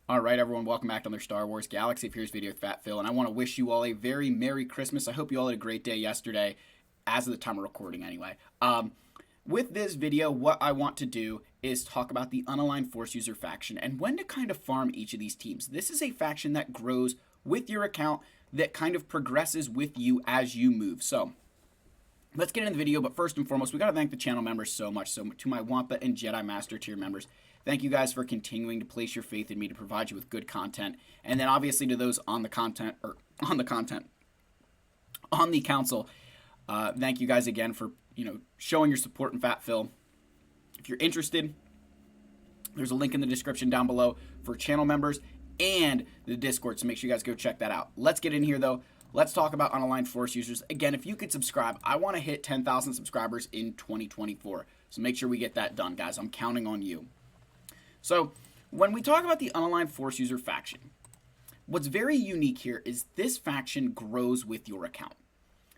All right, everyone, welcome back to another Star Wars Galaxy of Heroes video with Fat Phil, and I want to wish you all a very Merry Christmas. I hope you all had a great day yesterday, as of the time of recording anyway. With this video, what I want to do is talk about the Unaligned Force User faction and when to kind of farm each of these teams. This is a faction that grows with your account, that kind of progresses with you as you move. So, let's get into the video, but first and foremost, we got to thank the channel members so much. So, to my Wampa and Jedi Master tier members, thank you guys for continuing to place your faith in me to provide you with good content. And then obviously to those on the council, thank you guys again for, showing your support in Fat Phil. If you're interested, there's a link in the description down below for channel members and the Discord, so make sure you guys go check that out. Let's get in here though. Let's talk about Unaligned Force users. Again, if you could subscribe, I want to hit 10,000 subscribers in 2024. So make sure we get that done, guys. I'm counting on you. So, when we talk about the Unaligned Force user faction, what's very unique here is this faction grows with your account.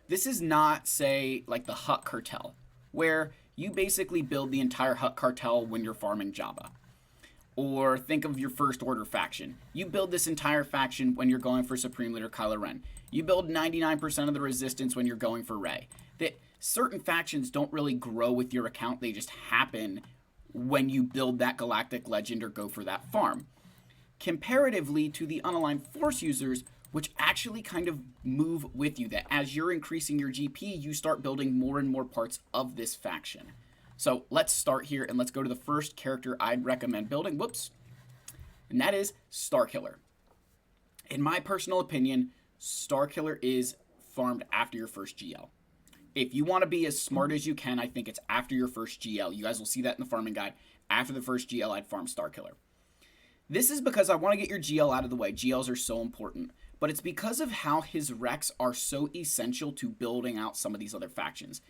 This is not, say, like the Hut Cartel, where you basically build the entire Hut Cartel when you're farming Jabba. Or think of your First Order faction. You build this entire faction when you're going for Supreme Leader Kylo Ren. You build 99% of the Resistance when you're going for Rey. That certain factions don't really grow with your account, they just happen when you build that galactic legend or go for that farm. Comparatively to the Unaligned Force users, which actually kind of move with you, that as you're increasing your GP, you start building more and more parts of this faction. So let's start here and let's go to the first character I'd recommend building, and that is Starkiller. In my personal opinion, Starkiller is farmed after your first GL. If you want to be as smart as you can, I think it's after your first GL. You guys will see that in the farming guide. After the first GL, I'd farm Starkiller. This is because I want to get your GL out of the way. GLs are so important. But it's because of how his Rex are so essential to building out some of these other factions.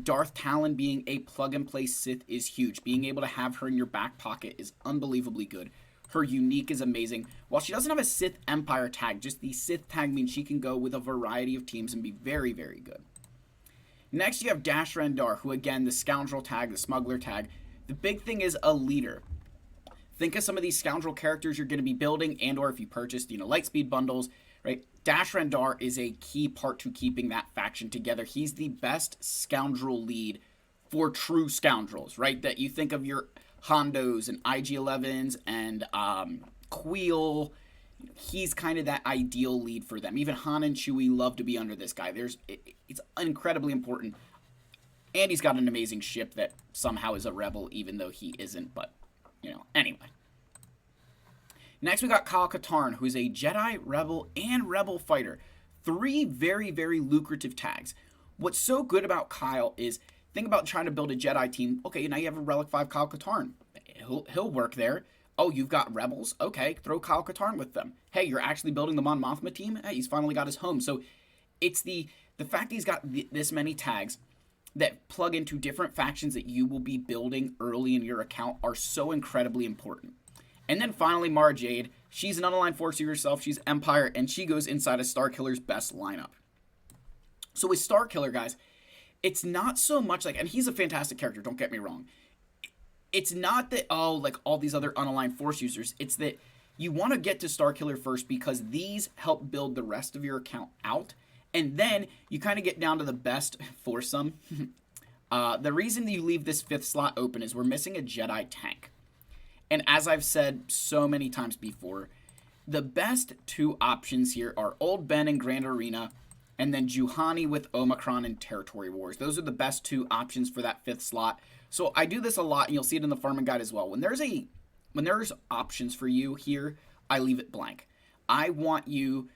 Darth Talon being a plug-and-play Sith is huge. Being able to have her in your back pocket is unbelievably good. Her unique is amazing. While she doesn't have a Sith Empire tag, just the Sith tag means she can go with a variety of teams and be very, very good. Next, you have Dash Rendar, who, again, the Scoundrel tag, the Smuggler tag. The big thing is a leader. Think of some of these Scoundrel characters you're going to be building, and or if you purchased, Lightspeed bundles, right? Dash Rendar is a key part to keeping that faction together. He's the best Scoundrel lead for true Scoundrels, right? That you think of your Hondos and IG-11s and Queel. He's kind of that ideal lead for them. Even Han and Chewie love to be under this guy. It's incredibly important. And he's got an amazing ship that somehow is a rebel, even though he isn't. But, anyway. Next, we got Kyle Katarn, who's a Jedi, Rebel, and Rebel fighter. 3 very, very lucrative tags. What's so good about Kyle is, think about trying to build a Jedi team. Okay, now you have a Relic 5 Kyle Katarn. He'll work there. Oh, you've got Rebels? Okay, throw Kyle Katarn with them. Hey, you're actually building the Mon Mothma team? Hey, he's finally got his home. So it's the fact that he's got this many tags that plug into different factions that you will be building early in your account are so incredibly important. And then finally, Mara Jade. She's an Unaligned Force user herself. She's Empire, and she goes inside of Starkiller's best lineup. So with Starkiller, guys, it's not so much like, and he's a fantastic character, don't get me wrong. It's not that, like all these other Unaligned Force users, it's that you want to get to Starkiller first because these help build the rest of your account out, and then you kind of get down to the best foursome. The reason that you leave this 5th slot open is we're missing a Jedi tank. And as I've said so many times before, the best 2 options here are Old Ben and Grand Arena, and then Juhani with Omicron and Territory Wars. Those are the best 2 options for that 5th slot. So I do this a lot, and you'll see it in the farming guide as well. When there's options for you here, I leave it blank. I want you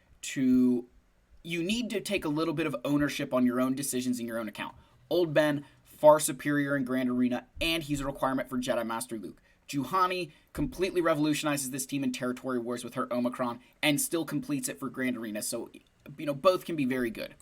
need to take a little bit of ownership on your own decisions in your own account. Old Ben, far superior in Grand Arena, and he's a requirement for Jedi Master Luke. Juhani completely revolutionizes this team in Territory Wars with her Omicron and still completes it for Grand Arena. So, both can be very good.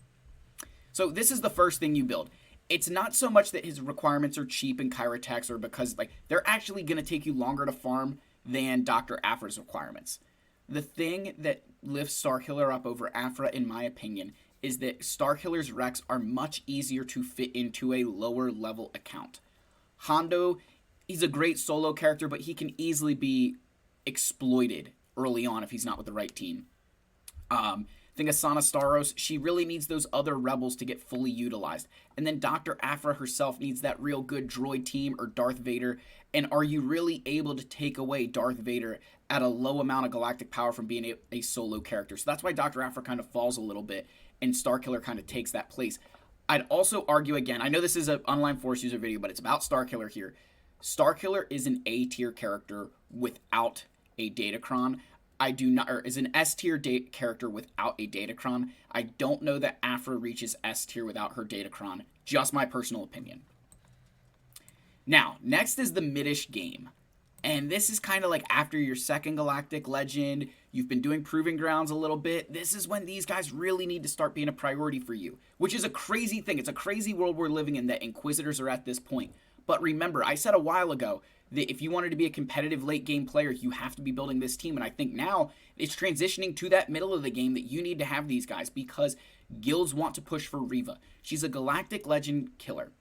So this is the first thing you build. It's not so much that his requirements are cheap in Kyrotex or because they're actually going to take you longer to farm than Dr. Afra's requirements. The thing that lifts Starkiller up over Afra, in my opinion, is that Starkiller's Rex are much easier to fit into a lower level account. Hondo, he's a great solo character, but he can easily be exploited early on if he's not with the right team. I think Asana Staros, she really needs those other rebels to get fully utilized. And then Dr. Aphra herself needs that real good droid team or Darth Vader. And are you really able to take away Darth Vader at a low amount of galactic power from being a solo character? So that's why Dr. Aphra kind of falls a little bit and Starkiller kind of takes that place. I'd also argue again, I know this is an Unaligned Force user video, but it's about Starkiller here. Starkiller is an A tier character without a Datacron. I do not, or is an S tier character without a Datacron. I don't know that Aphra reaches S tier without her Datacron. Just my personal opinion. Now, next is the midish game. And this is kind of like after your second Galactic Legend, you've been doing Proving Grounds a little bit. This is when these guys really need to start being a priority for you, which is a crazy thing. It's a crazy world we're living in that Inquisitors are at this point. But remember, I said a while ago that if you wanted to be a competitive late game player, you have to be building this team. And I think now it's transitioning to that middle of the game that you need to have these guys because guilds want to push for Reva. She's a Galactic Legend killer.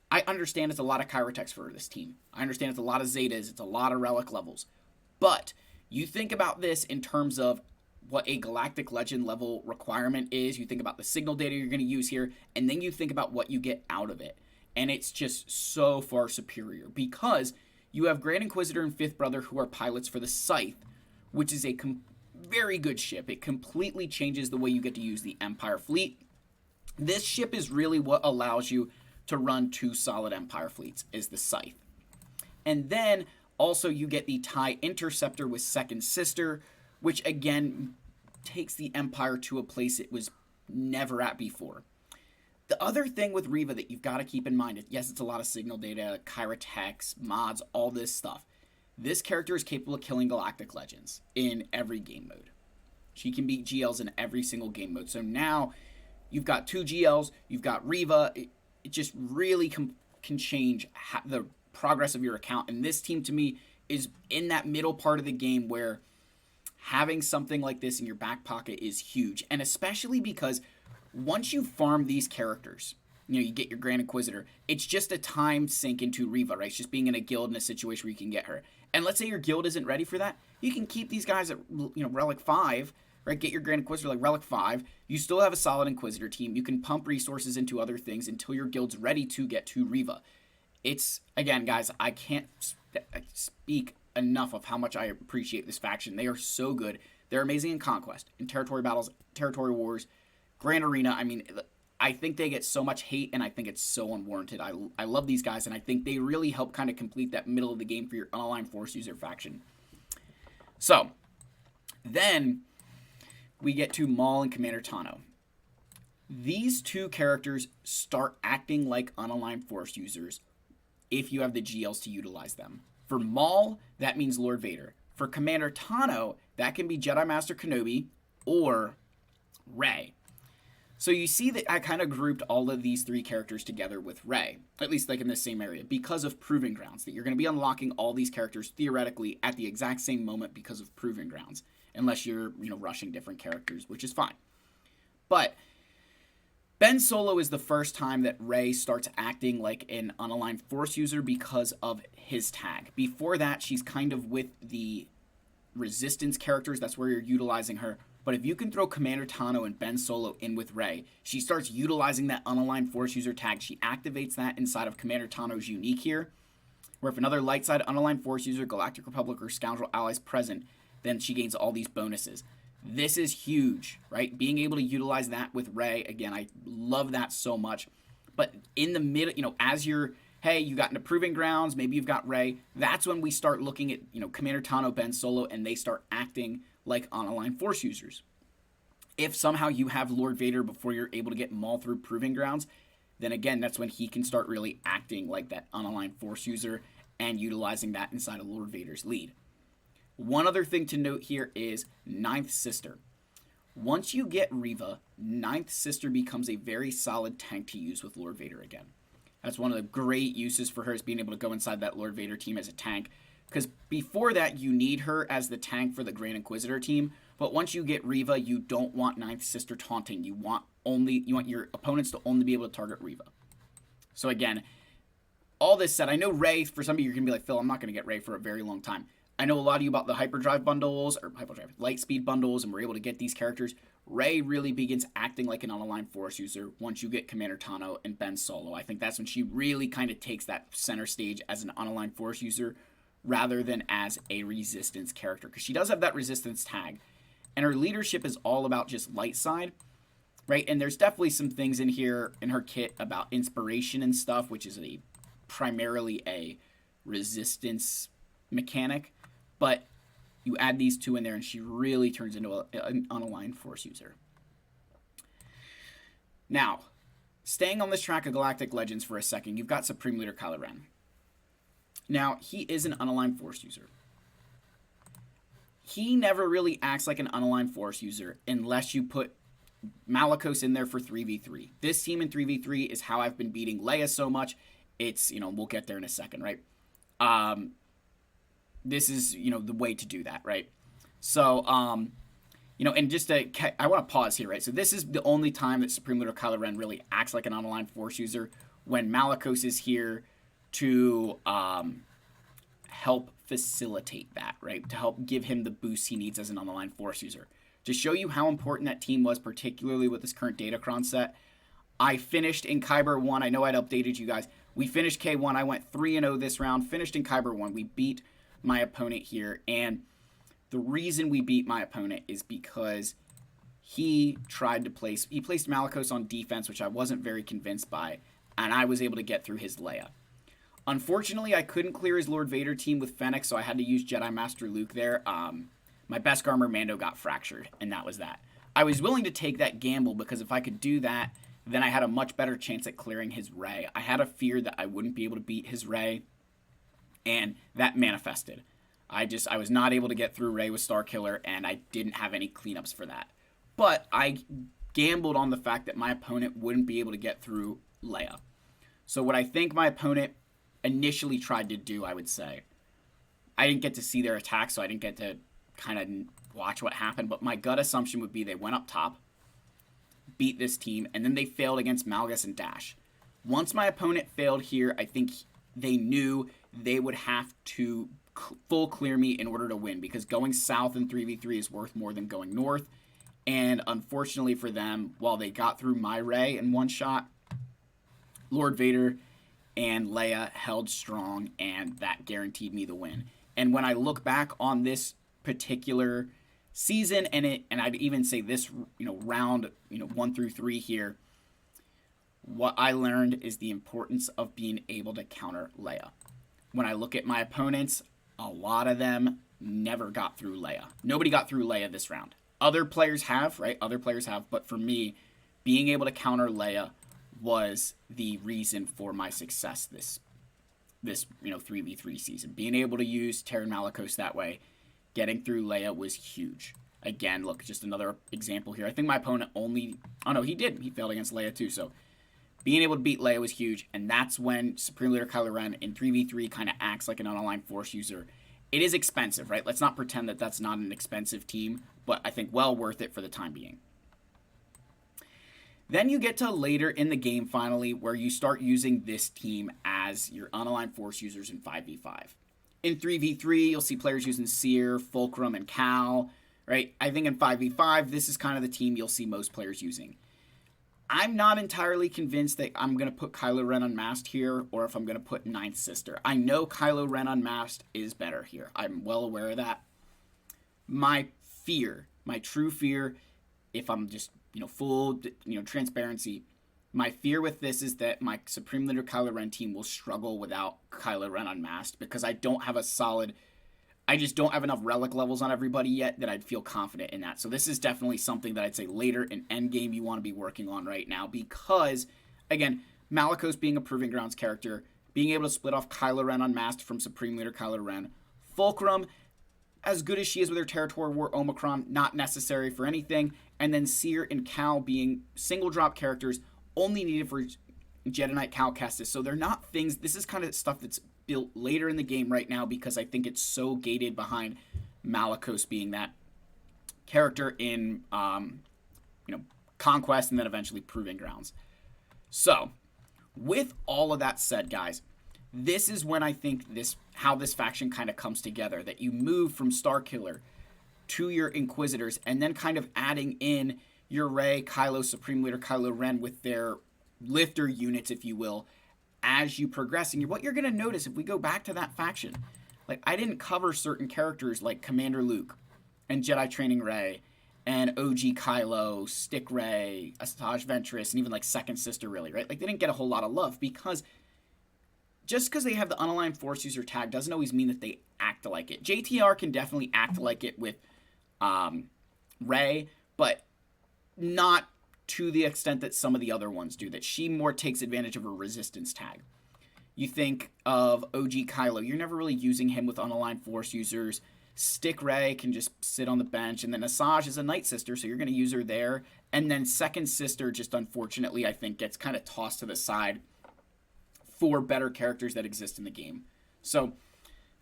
I understand it's a lot of Chirotechs for this team. I understand it's a lot of Zetas. It's a lot of Relic levels. But you think about this in terms of what a Galactic Legend level requirement is. You think about the signal data you're going to use here. And then you think about what you get out of it. And it's just so far superior because you have Grand Inquisitor and Fifth Brother who are pilots for the Scythe, which is a very good ship. It completely changes the way you get to use the Empire fleet. This ship is really what allows you to run two solid Empire fleets, is the Scythe. And then also you get the TIE Interceptor with Second Sister, which again takes the Empire to a place it was never at before. The other thing with Reva that you've got to keep in mind is, yes, it's a lot of signal data, Chirotechs, mods, all this stuff. This character is capable of killing Galactic Legends in every game mode. She can beat GLs in every single game mode. So now you've got two GLs, you've got Reva. It just really can change the progress of your account. And this team, to me, is in that middle part of the game where having something like this in your back pocket is huge. And especially because once you farm these characters, you get your Grand Inquisitor, it's just a time sink into Reva, right? It's just being in a guild in a situation where you can get her. And let's say your guild isn't ready for that. You can keep these guys at, Relic 5, right? Get your Grand Inquisitor like Relic 5. You still have a solid Inquisitor team. You can pump resources into other things until your guild's ready to get to Reva. It's, again, guys, I can't speak enough of how much I appreciate this faction. They are so good. They're amazing in Conquest, in Territory Battles, Territory Wars, Grand Arena. I mean, I think they get so much hate, and I think it's so unwarranted. I love these guys, and I think they really help kind of complete that middle of the game for your Unaligned Force user faction. So, then we get to Maul and Commander Tano. These two characters start acting like Unaligned Force users if you have the GLs to utilize them. For Maul, that means Lord Vader. For Commander Tano, that can be Jedi Master Kenobi or Rey. So you see that I kind of grouped all of these three characters together with Rey, at least like in the same area, because of Proving Grounds, that you're going to be unlocking all these characters theoretically at the exact same moment because of Proving Grounds, unless you're, rushing different characters, which is fine. But Ben Solo is the first time that Rey starts acting like an Unaligned Force user because of his tag. Before that, she's kind of with the Resistance characters. That's where you're utilizing her. But if you can throw Commander Tano and Ben Solo in with Rey, she starts utilizing that Unaligned Force user tag. She activates that inside of Commander Tano's unique here, where if another light side Unaligned Force user, Galactic Republic, or Scoundrel allies present, then she gains all these bonuses. This is huge, right? Being able to utilize that with Rey, again, I love that so much. But in the middle, as you're, hey, you got into Proving Grounds, maybe you've got Rey, that's when we start looking at, Commander Tano, Ben Solo, and they start acting like Unaligned Force users. If somehow you have Lord Vader before you're able to get Maul through Proving Grounds, then again, that's when he can start really acting like that Unaligned Force user and utilizing that inside of Lord Vader's lead. One other thing to note here is Ninth Sister. Once you get Reva, Ninth Sister becomes a very solid tank to use with Lord Vader again. That's one of the great uses for her, is being able to go inside that Lord Vader team as a tank. Because before that, you need her as the tank for the Grand Inquisitor team. But once you get Reva, you don't want Ninth Sister taunting. You want your opponents to only be able to target Reva. So again, all this said, I know Rey, for some of you, you're going to be like, Phil, I'm not going to get Rey for a very long time. I know a lot of you about the hyperdrive bundles, or hyperdrive lightspeed bundles, and we're able to get these characters. Rey really begins acting like an unaligned Force user once you get Commander Tano and Ben Solo. I think that's when she really kind of takes that center stage as an unaligned Force user rather than as a resistance character, because she does have that resistance tag, and her leadership is all about just light side, right? And there's definitely some things in here in her kit about inspiration and stuff, which is primarily a resistance mechanic, but you add these two in there and she really turns into an unaligned Force user. Now, staying on this track of Galactic Legends for a second, you've got Supreme Leader Kylo Ren. Now, he is an unaligned Force user. He never really acts like an unaligned Force user unless you put Malicos in there for 3v3. This team in 3v3 is how I've been beating Leia so much. It's, we'll get there in a second, right? This is, the way to do that, right? So, and just I want to pause here, right? So this is the only time that Supreme Leader Kylo Ren really acts like an unaligned Force user, when Malicos is here to help facilitate that, right? To help give him the boost he needs as an unaligned Force user. To show you how important that team was, particularly with this current Datacron set, I finished in Kyber 1. I know I'd updated you guys. We finished K1. I went 3-0 this round, finished in Kyber 1. We beat my opponent here, and the reason we beat my opponent is because he placed Malicos on defense, which I wasn't very convinced by, and I was able to get through his Leia. Unfortunately, I couldn't clear his Lord Vader team with Fennec, so I had to use Jedi Master Luke there. My best armor, Mando, got fractured, and that was that. I was willing to take that gamble because if I could do that, then I had a much better chance at clearing his Rey. I had a fear that I wouldn't be able to beat his Rey, and that manifested. I was not able to get through Rey with Starkiller, and I didn't have any cleanups for that. But I gambled on the fact that my opponent wouldn't be able to get through Leia. So what I think my opponent initially tried to do, I would say, I didn't get to see their attack, so I didn't get to kind of watch what happened, but my gut assumption would be they went up top, beat this team, and then they failed against Malgus and Dash. Once my opponent failed here, I think they knew they would have to full clear me in order to win, because going south in 3v3 is worth more than going north, and unfortunately for them, while they got through my Rey in one shot, Lord Vader and Leia held strong, and that guaranteed me the win. And when I look back on this particular season, and I'd even say this, round, 1 through 3 here, what I learned is the importance of being able to counter Leia. When I look at my opponents, a lot of them never got through Leia. Nobody got through Leia this round. Other players have, right? Other players have, but for me, being able to counter Leia was the reason for my success this 3v3 season. Being able to use Terran Malicos that way, getting through Leia was huge. Again, look, just another example here. I think my opponent he did. He failed against Leia too, so being able to beat Leia was huge, and that's when Supreme Leader Kylo Ren in 3v3 kind of acts like an unaligned Force user. It is expensive, right? Let's not pretend that that's not an expensive team, but I think well worth it for the time being. Then you get to later in the game, finally, where you start using this team as your unaligned Force users in 5v5. In 3v3, you'll see players using Seer, Fulcrum, and Cal, right? I think in 5v5, this is kind of the team you'll see most players using. I'm not entirely convinced that I'm going to put Kylo Ren Unmasked here, or if I'm going to put Ninth Sister. I know Kylo Ren Unmasked is better here. I'm well aware of that. My true fear, if I'm just, full, transparency, my fear with this is that my Supreme Leader Kylo Ren team will struggle without Kylo Ren Unmasked, because I just don't have enough relic levels on everybody yet that I'd feel confident in that. So this is definitely something that I'd say later in endgame you want to be working on right now, because, again, Malicos being a Proving Grounds character, being able to split off Kylo Ren Unmasked from Supreme Leader Kylo Ren, Fulcrum, as good as she is with her Territory War Omicron, not necessary for anything, and then Seer and Cal being single drop characters only needed for Jedi Knight Cal Kestis. So they're not things, this is kind of stuff that's built later in the game right now, because I think it's so gated behind Malicos being that character in Conquest and then eventually Proving Grounds. So with all of that said, guys, this is when I think how this faction kind of comes together, that you move from Starkiller to your Inquisitors, and then kind of adding in your Rey, Kylo, Supreme Leader Kylo Ren with their lifter units, if you will, as you progress. And what you're going to notice, if we go back to that faction, like, I didn't cover certain characters like Commander Luke and Jedi Training Rey and OG Kylo, Stick Rey, Asajj Ventress, and even like Second Sister, really, right? Like, they didn't get a whole lot of love, because just because they have the unaligned Force user tag doesn't always mean that they act like it. JTR can definitely act like it with Rey, but not to the extent that some of the other ones do, that she more takes advantage of her resistance tag. You think of OG Kylo, you're never really using him with unaligned Force users. Stick Rey can just sit on the bench, and then Asajj is a Night Sister, so you're going to use her there. And then Second Sister, just unfortunately, I think gets kind of tossed to the side for better characters that exist in the game. So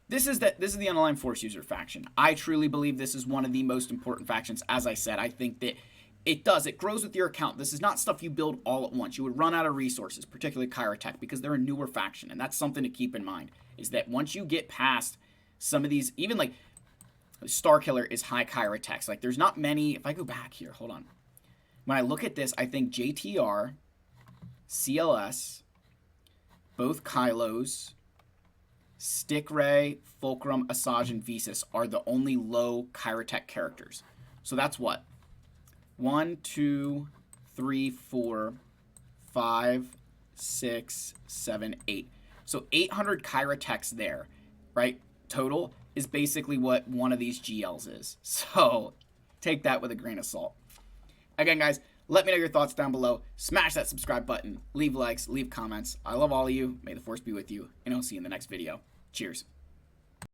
this is the unaligned Force user faction. I truly believe this is one of the most important factions. As I said, I think that it grows with your account. This is not stuff you build all at once. You would run out of resources, particularly Kyrotech, because they're a newer faction, and that's something to keep in mind, is that once you get past some of these, even like Starkiller is high Kyrotech. Like, there's not many. If I go back here, hold on. When I look at this, I think JTR, CLS, both Kylos, Stick Rey, Fulcrum, Asajj, and Visas are the only low Kyrotech characters. So that's what? 1, 2, 3, 4, 5, 6, 7, 8. So 800 Kyrotechs there, right? Total is basically what one of these GLs is. So take that with a grain of salt. Again, guys, let me know your thoughts down below. Smash that subscribe button. Leave likes, leave comments. I love all of you. May the Force be with you, and I'll see you in the next video. Cheers.